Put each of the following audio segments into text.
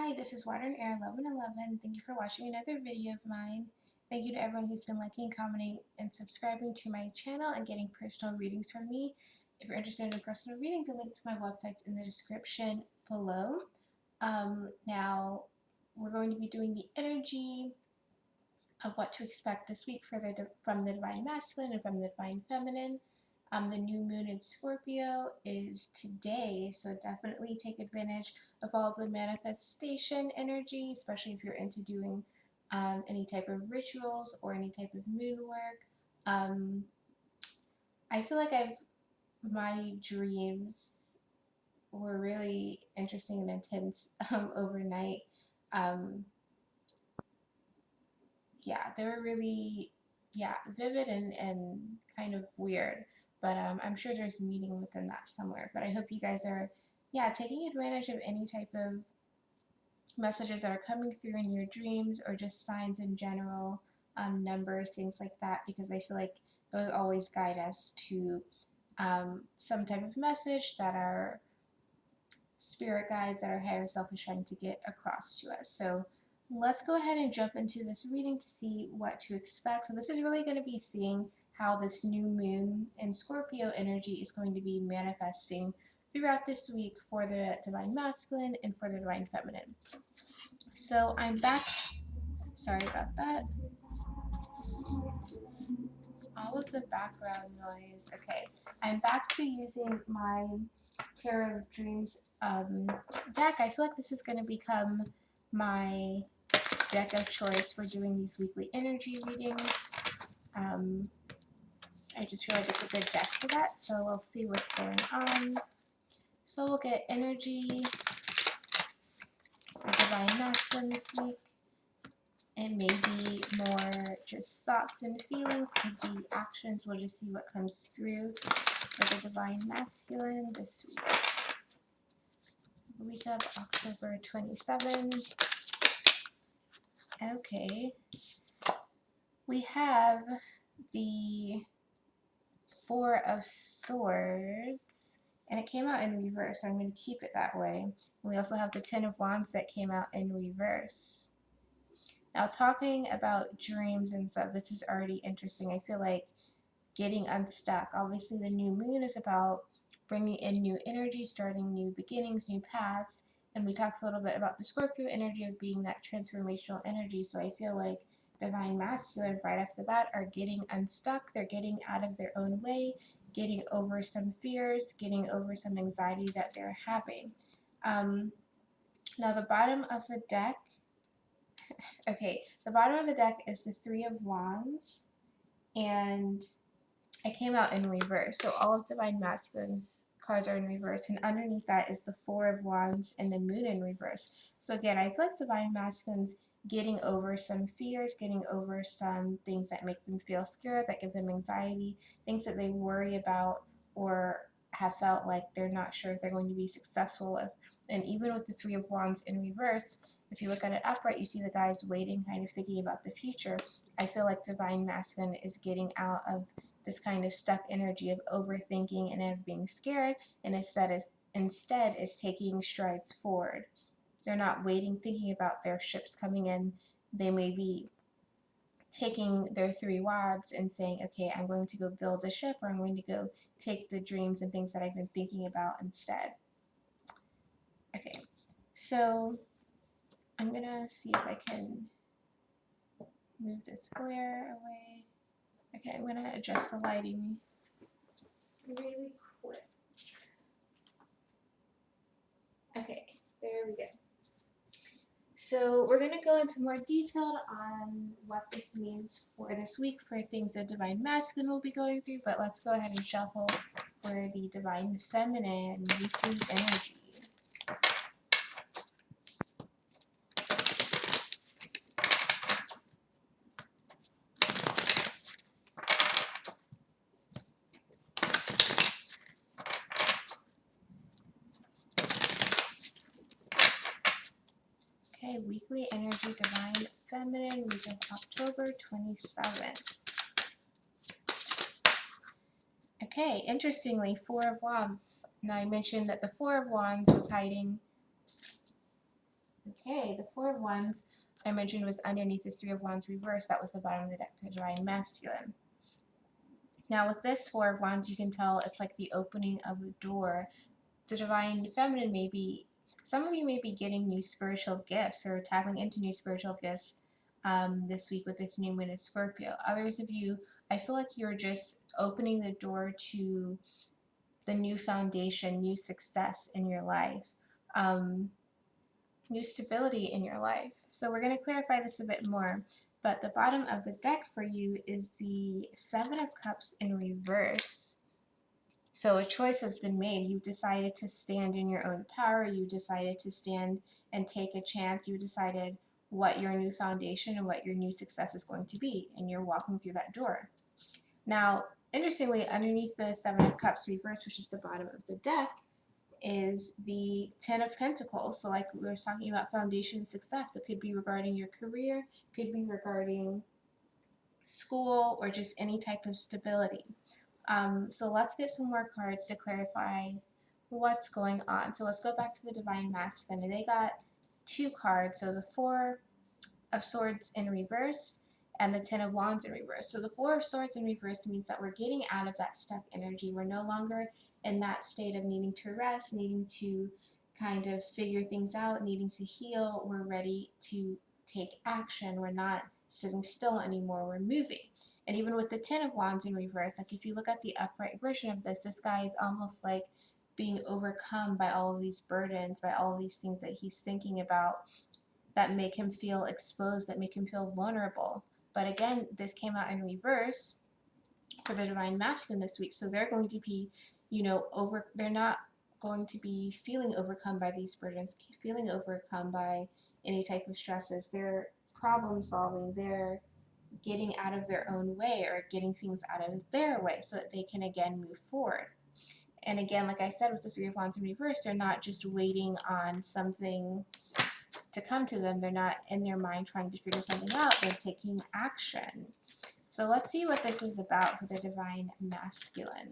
Hi, this is Water and Air 1111. Thank you for watching another video of mine. Thank you to everyone who's been liking, commenting, and subscribing to my channel and getting personal readings from me. If you're interested in personal reading, the link to my website's in the description below. Now, we're going to be doing the energy of what to expect this week from the Divine Masculine and from the Divine Feminine. The new moon in Scorpio is today, so definitely take advantage of all of the manifestation energy, especially if you're into doing any type of rituals or any type of moon work. I feel like my dreams were really interesting and intense overnight. Yeah, they were really, vivid and kind of weird. But I'm sure there's meaning within that somewhere. But I hope you guys are, taking advantage of any type of messages that are coming through in your dreams or just signs in general, numbers, things like that, because I feel like those always guide us to some type of message that our spirit guides, that our higher self is trying to get across to us. So let's go ahead and jump into this reading to see what to expect. So this is really going to be seeing how this new moon in Scorpio energy is going to be manifesting throughout this week for the Divine Masculine and for the Divine Feminine. So I'm back. Sorry about that. All of the background noise. Okay, I'm back to using my Tarot of Dreams deck. I feel like this is going to become my deck of choice for doing these weekly energy readings. I just feel like it's a good deck for that, so we'll see what's going on. So we'll get energy for Divine Masculine this week. It may be more just thoughts and feelings, could be actions. We'll just see what comes through for the Divine Masculine this week. The week of October 27. Okay. We have the Four of Swords, and it came out in reverse, so I'm going to keep it that way. And we also have the Ten of Wands that came out in reverse. Now, talking about dreams and stuff, this is already interesting. I feel like getting unstuck. Obviously, the new moon is about bringing in new energy, starting new beginnings, new paths. And we talked a little bit about the Scorpio energy of being that transformational energy. So I feel like Divine Masculine right off the bat are getting unstuck. They're getting out of their own way, getting over some fears, getting over some anxiety that they're having. Now the bottom of the deck, the bottom of the deck is the Three of Wands, and it came out in reverse. So all of Divine Masculine's cards are in reverse, and underneath that is the Four of Wands and the Moon in reverse. So again, I feel like Divine Masculine's getting over some fears, getting over some things that make them feel scared, that give them anxiety, things that they worry about or have felt like they're not sure if they're going to be successful with. And even with the Three of Wands in reverse, if you look at it upright, you see the guys waiting, kind of thinking about the future. I feel like Divine Masculine is getting out of this kind of stuck energy of overthinking and of being scared, and instead is taking strides forward. They're not waiting, thinking about their ships coming in. They may be taking their Three Wands and saying, okay, I'm going to go build a ship, or I'm going to go take the dreams and things that I've been thinking about instead. Okay, so I'm gonna see if I can move this glare away. Okay, I'm gonna adjust the lighting really quick. Okay, there we go. So we're going to go into more detail on what this means for this week for things that Divine Masculine will be going through, but let's go ahead and shuffle for the Divine Feminine weekly energy. Okay, weekly energy, Divine Feminine, week of October 27th. Okay, interestingly, Four of Wands. Now I mentioned that the Four of Wands was hiding Okay, the Four of Wands I mentioned was underneath this Three of Wands reverse. That was the bottom of the deck for the Divine Masculine. Now with this Four of Wands, you can tell it's like the opening of a door. The Divine Feminine may be, some of you may be getting new spiritual gifts or tapping into new spiritual gifts this week with this new moon in Scorpio. Others of you, I feel like you're just opening the door to the new foundation, new success in your life. New stability in your life. So we're going to clarify this a bit more. But the bottom of the deck for you is the Seven of Cups in reverse. So a choice has been made. You've decided to stand in your own power. You decided to stand and take a chance. You decided what your new foundation and what your new success is going to be. And you're walking through that door. Now, interestingly, underneath the Seven of Cups reverse, which is the bottom of the deck, is the Ten of Pentacles. So like we were talking about foundation success, it could be regarding your career, could be regarding school, or just any type of stability. So let's get some more cards to clarify what's going on. So let's go back to the Divine Masculine. And they got two cards. So the Four of Swords in reverse and the Ten of Wands in reverse. So the Four of Swords in reverse means that we're getting out of that stuck energy. We're no longer in that state of needing to rest, needing to kind of figure things out, needing to heal. We're ready to take action. We're not sitting still anymore. We're moving. And even with the Ten of Wands in reverse, like if you look at the upright version of this guy is almost like being overcome by all of these burdens, by all of these things that he's thinking about that make him feel exposed, that make him feel vulnerable. But again, this came out in reverse for the Divine Masculine this week. So they're going to be, they're not going to be feeling overcome by these burdens, feeling overcome by any type of stresses. They're problem solving. They're getting out of their own way or getting things out of their way so that they can again move forward. And again, like I said, with the Three of Wands in reverse, they're not just waiting on something to come to them. They're not in their mind trying to figure something out. They're taking action. So let's see what this is about for the Divine Masculine.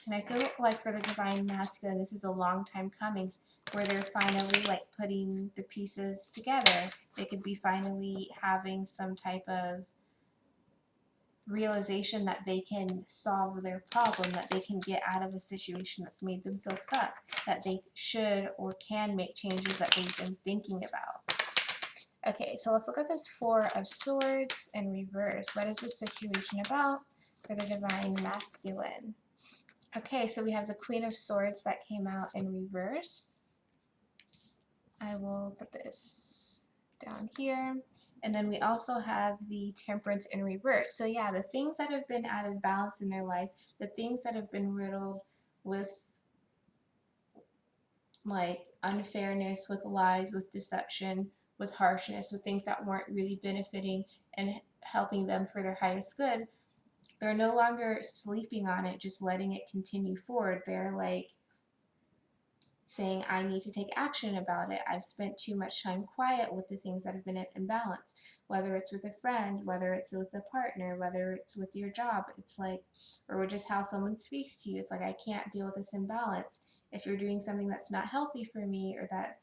And I feel like for the Divine Masculine, this is a long time coming where they're finally like putting the pieces together. They could be finally having some type of realization that they can solve their problem, that they can get out of a situation that's made them feel stuck, that they should or can make changes that they've been thinking about. Okay, so let's look at this Four of Swords in reverse. What is this situation about for the Divine Masculine? Okay, so we have the Queen of Swords that came out in reverse. I will put this down here. And then we also have the Temperance in reverse. So yeah, the things that have been out of balance in their life, the things that have been riddled with like unfairness, with lies, with deception, with harshness, with things that weren't really benefiting and helping them for their highest good, they're no longer sleeping on it, just letting it continue forward. They're like saying, I need to take action about it. I've spent too much time quiet with the things that have been imbalanced, whether it's with a friend, whether it's with a partner, whether it's with your job. It's like, or just how someone speaks to you. It's like, I can't deal with this imbalance. If you're doing something that's not healthy for me or that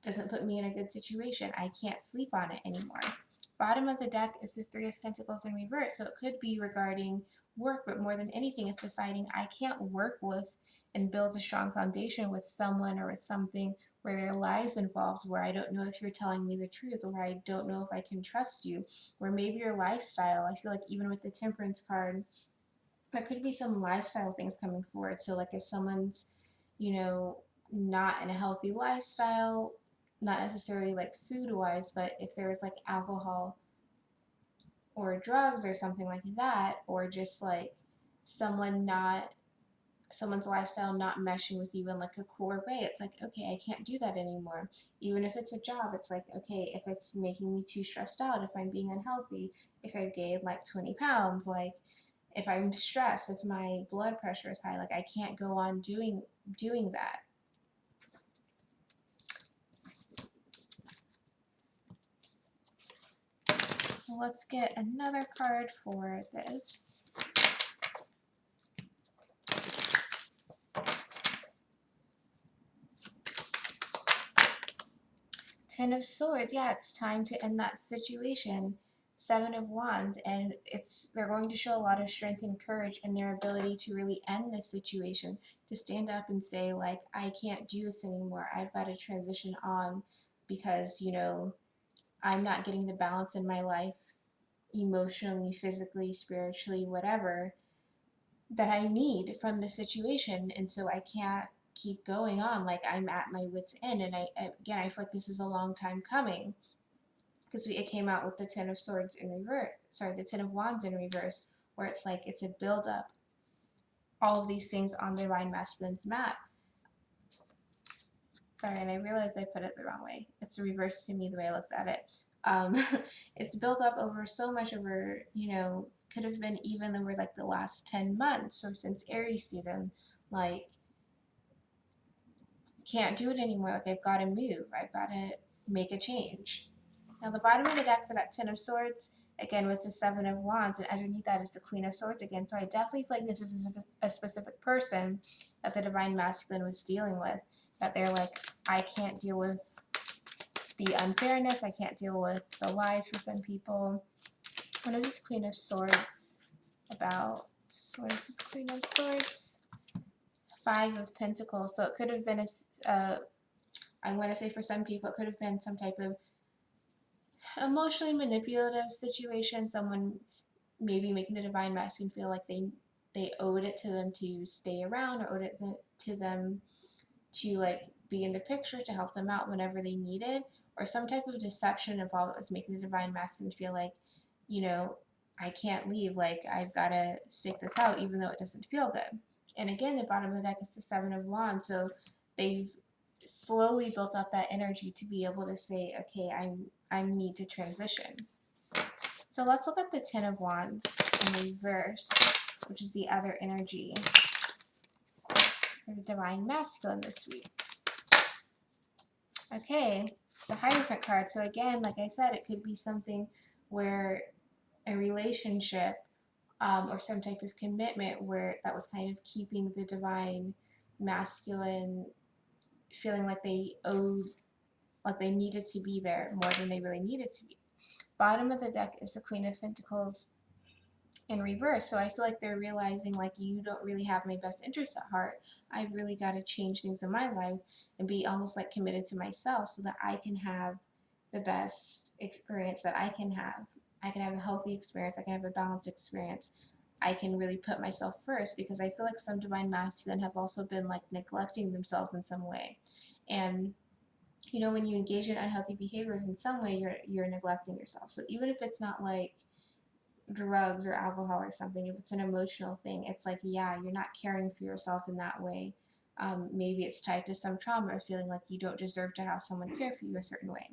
doesn't put me in a good situation, I can't sleep on it anymore. Bottom of the deck is the Three of Pentacles in reverse. So it could be regarding work, but more than anything, it's deciding I can't work with and build a strong foundation with someone or with something where there are lies involved, where I don't know if you're telling me the truth, or where I don't know if I can trust you, where maybe your lifestyle, I feel like even with the Temperance card, there could be some lifestyle things coming forward. So like if someone's, not in a healthy lifestyle, not necessarily like food wise, but if there was like alcohol or drugs or something like that, or just like someone's lifestyle not meshing with you in like a core way, it's like, okay, I can't do that anymore. Even if it's a job, it's like, okay, if it's making me too stressed out, if I'm being unhealthy, if I've gained like 20 pounds, like if I'm stressed, if my blood pressure is high, like I can't go on doing that. Let's get another card for this. Ten of Swords. Yeah, it's time to end that situation. Seven of Wands, and they're going to show a lot of strength and courage in their ability to really end this situation, to stand up and say, like, I can't do this anymore. I've got to transition on because, you know, I'm not getting the balance in my life, emotionally, physically, spiritually, whatever, that I need from the situation. And so I can't keep going on. Like, I'm at my wit's end. And again, I feel like this is a long time coming, because it came out with the Ten of Swords in reverse. Sorry, the Ten of Wands in reverse, where it's like it's a build up. All of these things on the Divine Masculine's map. Sorry, and I realized I put it the wrong way. It's reversed to me the way I looked at it. Um, it's built up over so much over, you know, could have been even over like the last 10 months or since Aries season. Like, can't do it anymore. Like, I've got to move. I've got to make a change. Now, the bottom of the deck for that Ten of Swords, again, was the Seven of Wands, and underneath that is the Queen of Swords again. So I definitely feel like this is a specific person that the Divine Masculine was dealing with, that they're like, I can't deal with the unfairness, I can't deal with the lies for some people. What is this Queen of Swords about? What is this Queen of Swords? Five of Pentacles. So it could have been I'm going to say for some people, it could have been some type of emotionally manipulative situation. Someone maybe making the Divine Masculine feel like they owed it to them to stay around, or owed it to them to like be in the picture, to help them out whenever they needed, or some type of deception involved that was making the Divine Masculine feel like, you know, I can't leave, like I've got to stick this out even though it doesn't feel good. And again, the bottom of the deck is the Seven of Wands, so they've slowly built up that energy to be able to say, okay, I need to transition. So let's look at the Ten of Wands in reverse, which is the other energy for the Divine Masculine this week. Okay, the Hierophant card. So again, like I said, it could be something where a relationship or some type of commitment where that was kind of keeping the Divine Masculine feeling like they owed, like they needed to be there more than they really needed to be. Bottom of the deck is the Queen of Pentacles in reverse. So I feel like they're realizing, like, you don't really have my best interest at heart. I've really got to change things in my life and be almost like committed to myself so that I can have the best experience that I can have. I can have a healthy experience. I can have a balanced experience. I can really put myself first, because I feel like some Divine Masculine have also been like neglecting themselves in some way. And you know, when you engage in unhealthy behaviors in some way, you're neglecting yourself. So even if it's not like drugs or alcohol or something, if it's an emotional thing, it's like, yeah, you're not caring for yourself in that way. Maybe it's tied to some trauma, or feeling like you don't deserve to have someone care for you a certain way.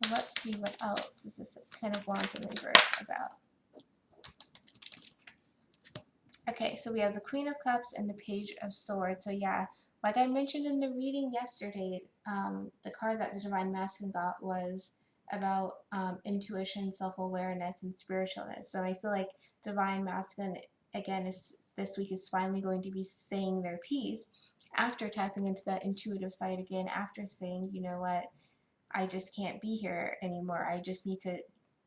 Let's see what else is this Ten of Wands in reverse about. Okay, so we have the Queen of Cups and the Page of Swords. So yeah, like I mentioned in the reading yesterday, the card that the Divine Masculine got was about intuition, self-awareness, and spiritualness. So I feel like Divine Masculine, again, this week is finally going to be saying their piece after tapping into that intuitive side again, after saying, you know what, I just can't be here anymore. I just need to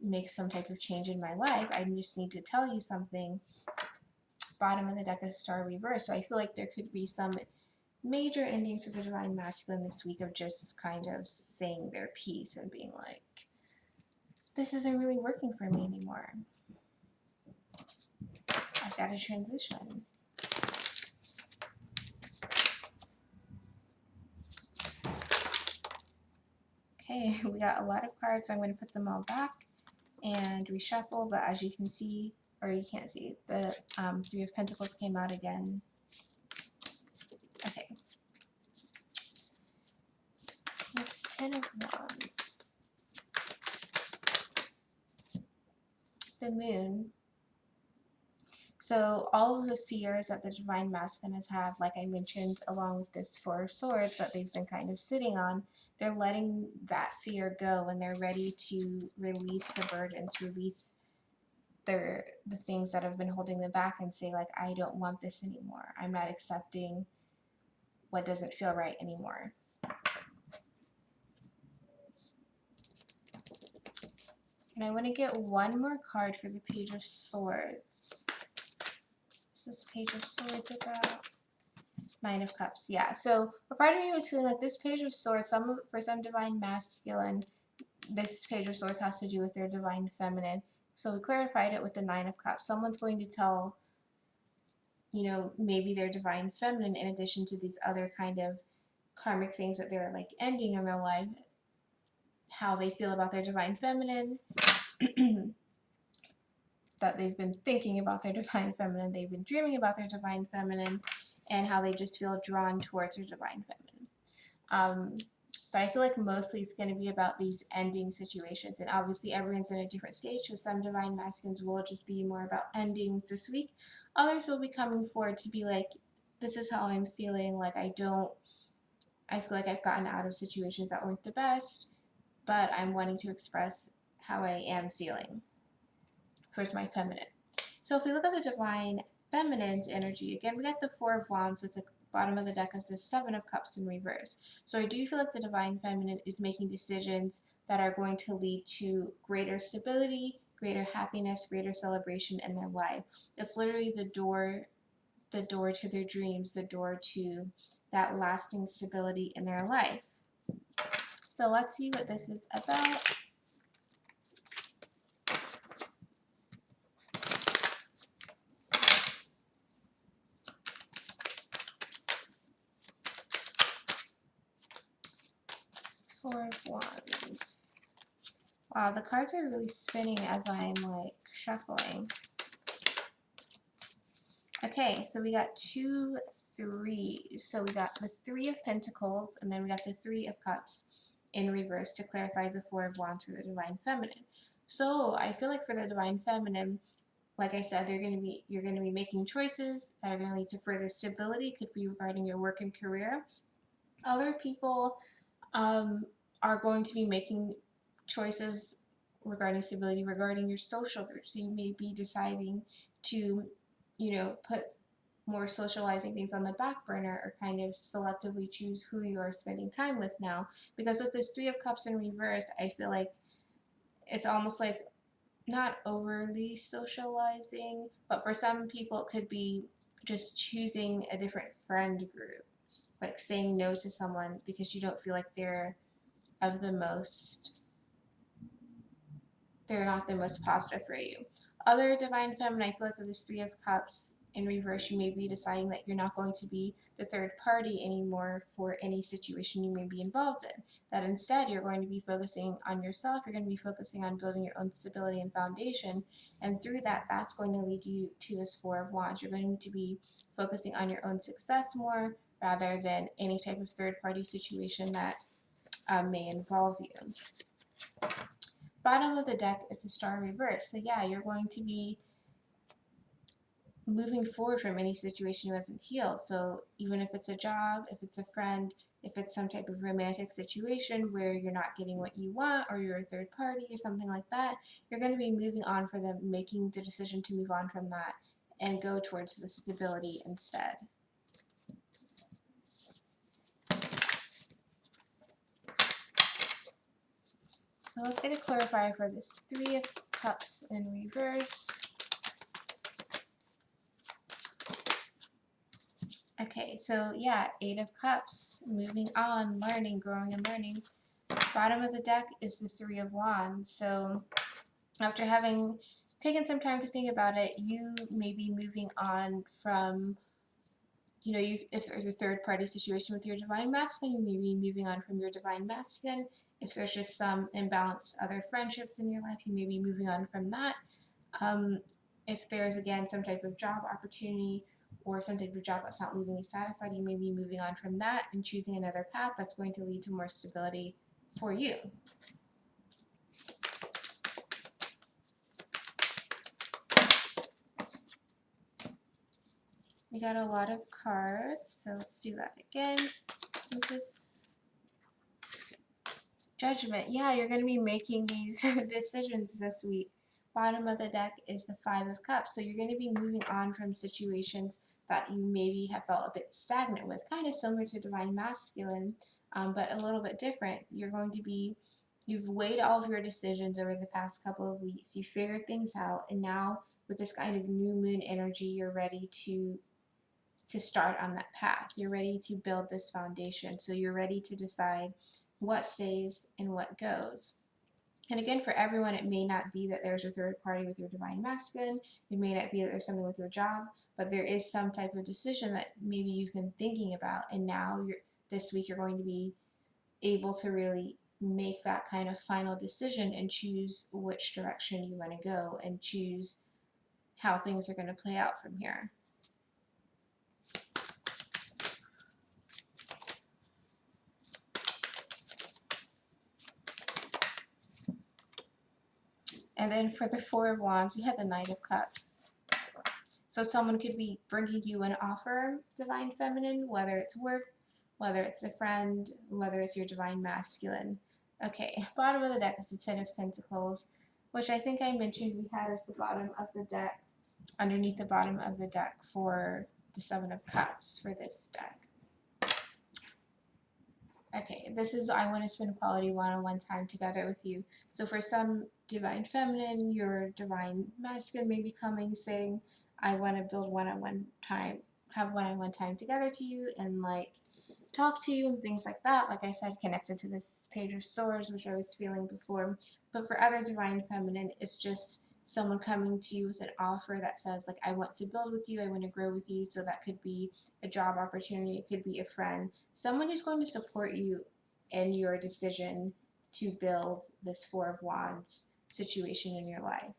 make some type of change in my life. I just need to tell you something. Bottom of the deck is Star Reverse. So I feel like there could be some major endings for the Divine Masculine this week of just kind of saying their piece and being like, this isn't really working for me anymore. I've got to transition. Okay, we got a lot of cards, so I'm going to put them all back and reshuffle, but as you can see, or you can't see, the Three of Pentacles came out again. Okay. This Ten of Wands. The Moon. So all of the fears that the divine masculines have, like I mentioned, along with this Four of Swords that they've been kind of sitting on, they're letting that fear go and they're ready to release the burdens, release the things that have been holding them back and say, like, I don't want this anymore. I'm not accepting what doesn't feel right anymore. And I want to get one more card for the Page of Swords. What's this Page of Swords about? Nine of Cups. Yeah. So a part of me was feeling like this Page of Swords, for some divine masculine, this Page of Swords has to do with their divine feminine. So we clarified it with the Nine of Cups. Someone's going to tell, you know, maybe their divine feminine, in addition to these other kind of karmic things that they're like ending in their life, how they feel about their divine feminine, that they've been thinking about their divine feminine, they've been dreaming about their divine feminine, and how they just feel drawn towards their divine feminine. But I feel like mostly it's going to be about these ending situations, and obviously everyone's in a different stage, so some divine masculines will just be more about endings this week. Others will be coming forward to be like, this is how I'm feeling, like I feel like I've gotten out of situations that weren't the best, but I'm wanting to express how I am feeling towards my feminine. So if we look at the divine feminine's energy, again, we got the Four of Wands with the bottom of the deck as the Seven of Cups in reverse. So I do feel like the divine feminine is making decisions that are going to lead to greater stability, greater happiness, greater celebration in their life. It's literally the door to their dreams, the door to that lasting stability in their life. So let's see what this is about. Four of Wands. Wow, the cards are really spinning as I'm like shuffling. Okay, so we got 2 3s. So we got the Three of Pentacles, and then we got the Three of Cups in reverse to clarify the Four of Wands for the divine feminine. So I feel like for the divine feminine, like I said, you're going to be making choices that are going to lead to further stability. It could be regarding your work and career. Other people are going to be making choices regarding stability, regarding your social group. So you may be deciding to, you know, put more socializing things on the back burner, or kind of selectively choose who you are spending time with now. Because with this Three of Cups in reverse, I feel like it's almost like not overly socializing, but for some people it could be just choosing a different friend group, like saying no to someone because you don't feel like they're not the most positive for you. Other divine feminine, I feel like with this Three of Cups in reverse, you may be deciding that you're not going to be the third party anymore for any situation you may be involved in. That instead you're going to be focusing on yourself, you're going to be focusing on building your own stability and foundation, and through that, that's going to lead you to this Four of Wands. You're going to be focusing on your own success more rather than any type of third party situation that may involve you. Bottom of the deck is the Star reverse. So yeah, you're going to be moving forward from any situation you hasn't healed. So even if it's a job, if it's a friend, if it's some type of romantic situation where you're not getting what you want, or you're a third party or something like that, you're going to be moving on for them, making the decision to move on from that and go towards the stability instead. So let's get a clarifier for this Three of Cups in reverse. Okay, so yeah, Eight of Cups, moving on, learning, growing and learning. Bottom of the deck is the Three of Wands. So after having taken some time to think about it, you may be moving on from, you know, if there's a third party situation with your divine masculine, you may be moving on from your divine masculine. If there's just some imbalanced other friendships in your life, you may be moving on from that. If there's, again, some type of job opportunity or some type of job that's not leaving you satisfied, you may be moving on from that and choosing another path that's going to lead to more stability for you. We got a lot of cards, so let's do that again. This is Judgment. Yeah, you're going to be making these decisions this week. Bottom of the deck is the Five of Cups. So you're going to be moving on from situations that you maybe have felt a bit stagnant with, kind of similar to Divine Masculine, but a little bit different. You've weighed all of your decisions over the past couple of weeks. You figured things out, and now with this kind of new moon energy, you're ready to start on that path. You're ready to build this foundation. So you're ready to decide what stays and what goes. And again, for everyone, it may not be that there's a third party with your Divine Masculine. It may not be that there's something with your job, but there is some type of decision that maybe you've been thinking about. And now this week you're going to be able to really make that kind of final decision and choose which direction you want to go and choose how things are going to play out from here. And then for the Four of Wands, we had the Knight of Cups. So someone could be bringing you an offer, Divine Feminine, whether it's work, whether it's a friend, whether it's your Divine Masculine. Okay, bottom of the deck is the Ten of Pentacles, which I think I mentioned we had as the bottom of the deck, underneath the bottom of the deck for the Seven of Cups for this deck. Okay, this is I want to spend quality one-on-one time together with you. So for some Divine Feminine, your Divine Masculine may be coming saying, I want to build one-on-one time, have one-on-one time together to you and like talk to you and things like that. Like I said, connected to this Page of Swords, which I was feeling before. But for other Divine Feminine, it's just someone coming to you with an offer that says like, I want to build with you, I want to grow with you. So that could be a job opportunity, it could be a friend, someone who's going to support you in your decision to build this Four of Wands situation in your life.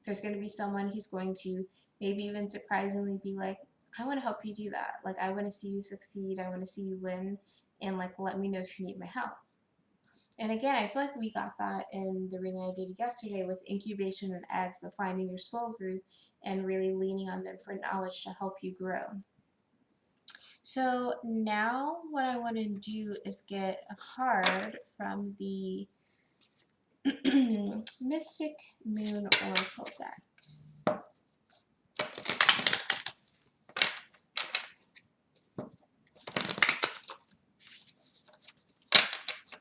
There's going to be someone who's going to maybe even surprisingly be like, I want to help you do that. Like, I want to see you succeed. I want to see you win. And like, let me know if you need my help. And again, I feel like we got that in the reading I did yesterday with incubation and eggs, so finding your soul group and really leaning on them for knowledge to help you grow. So now what I want to do is get a card from the Mystic Moon Oracle deck.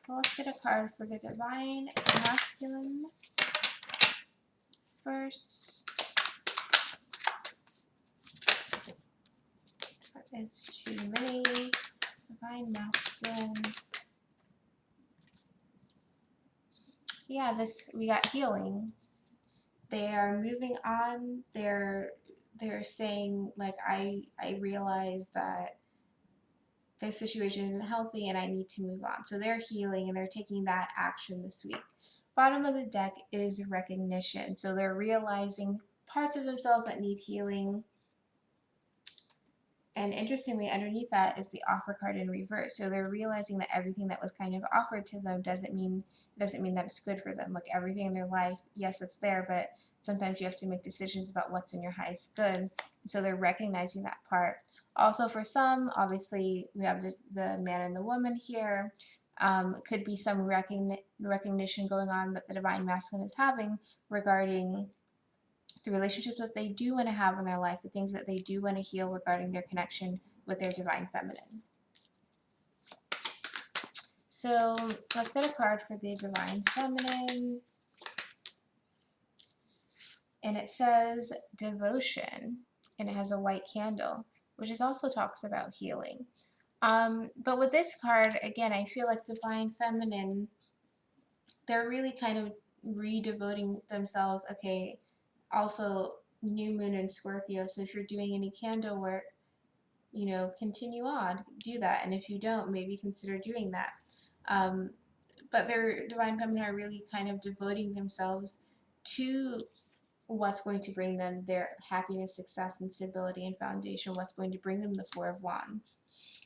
Well, let's get a card for the Divine Masculine first. That is too many. Divine Masculine. Yeah, we got healing. They are moving on. They're saying like I realize that this situation isn't healthy and I need to move on. So they're healing and they're taking that action this week. Bottom of the deck is recognition. So they're realizing parts of themselves that need healing. And interestingly, underneath that is the offer card in reverse. So they're realizing that everything that was kind of offered to them doesn't mean that it's good for them. Like everything in their life, yes, it's there, but sometimes you have to make decisions about what's in your highest good. So they're recognizing that part. Also, for some, obviously, we have the man and the woman here. Could be some recognition going on that the Divine Masculine is having regarding the relationships that they do want to have in their life, the things that they do want to heal regarding their connection with their Divine Feminine. So let's get a card for the Divine Feminine. And it says Devotion, and it has a white candle, which is also talks about healing. But with this card, again, I feel like Divine Feminine, they're really kind of re-devoting themselves. Okay, also new moon in Scorpio, so if you're doing any candle work, you know, continue on, do that, and if you don't, maybe consider doing that. But their Divine Feminine are really kind of devoting themselves to what's going to bring them their happiness, success, and stability and foundation, what's going to bring them the Four of Wands.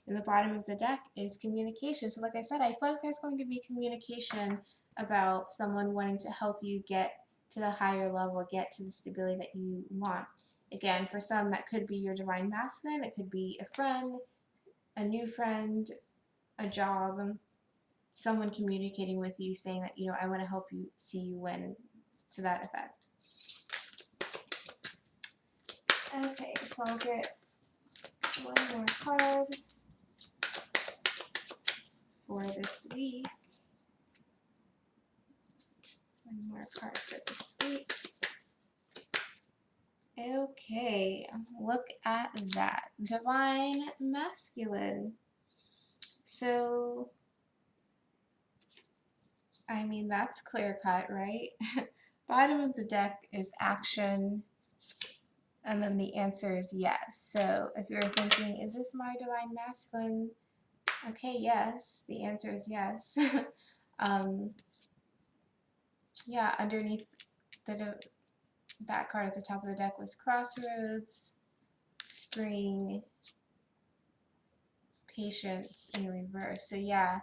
And the bottom of the deck is communication. So like I said, I feel like there's going to be communication about someone wanting to help you get to the higher level, get to the stability that you want. Again, for some, that could be your divine masculine. It could be a friend, a new friend, a job, someone communicating with you saying that, you know, I want to help you see you win, to that effect. Okay, so I'll get one more card for this week. One more card for this week. Okay, look at that. Divine masculine. So, I mean, that's clear cut, right? Bottom of the deck is action, and then the answer is yes. So, if you're thinking, is this my divine masculine? Okay, yes. The answer is yes. um, yeah, underneath that card at the top of the deck was crossroads, spring, patience in reverse. So yeah,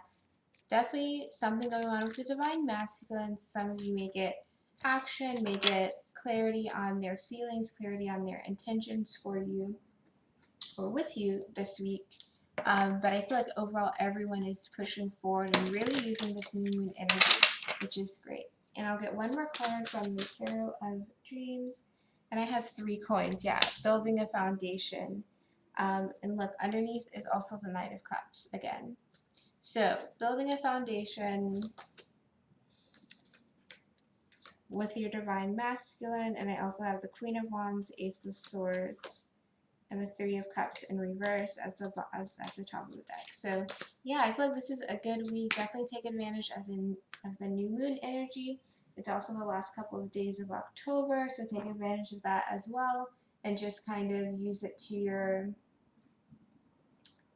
definitely something going on with the divine masculine. Some of you may get action, may get clarity on their feelings, clarity on their intentions for you or with you this week. But I feel like overall everyone is pushing forward and really using this new moon energy, which is great. And I'll get one more card from the Tarot of Dreams. And I have 3 coins, yeah, building a foundation. And look, underneath is also the Knight of Cups again. So, building a foundation with your divine masculine, and I also have the Queen of Wands, Ace of Swords, and the Three of Cups in reverse as at the top of the deck. So, yeah, I feel like this is a good week. Definitely take advantage of the new moon energy. It's also the last couple of days of October, so take advantage of that as well, and just kind of use it to your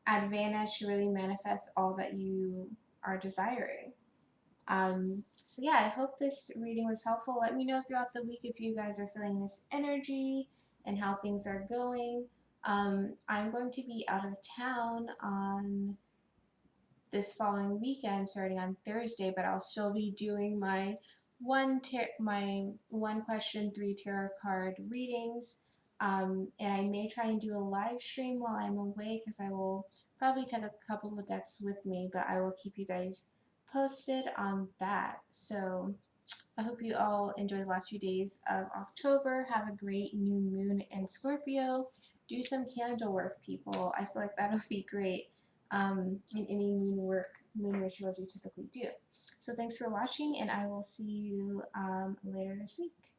advantage to really manifest all that you are desiring. So yeah, I hope this reading was helpful. Let me know throughout the week if you guys are feeling this energy and how things are going. I'm going to be out of town on this following weekend, starting on Thursday, but I'll still be doing my one question 3 tarot card readings. And I may try and do a live stream while I'm away because I will probably take a couple of decks with me, but I will keep you guys posted on that. So I hope you all enjoy the last few days of October. Have a great new moon in Scorpio. Do some candle work, people. I feel like that'll be great in any moon rituals you typically do. So thanks for watching, and I will see you later this week.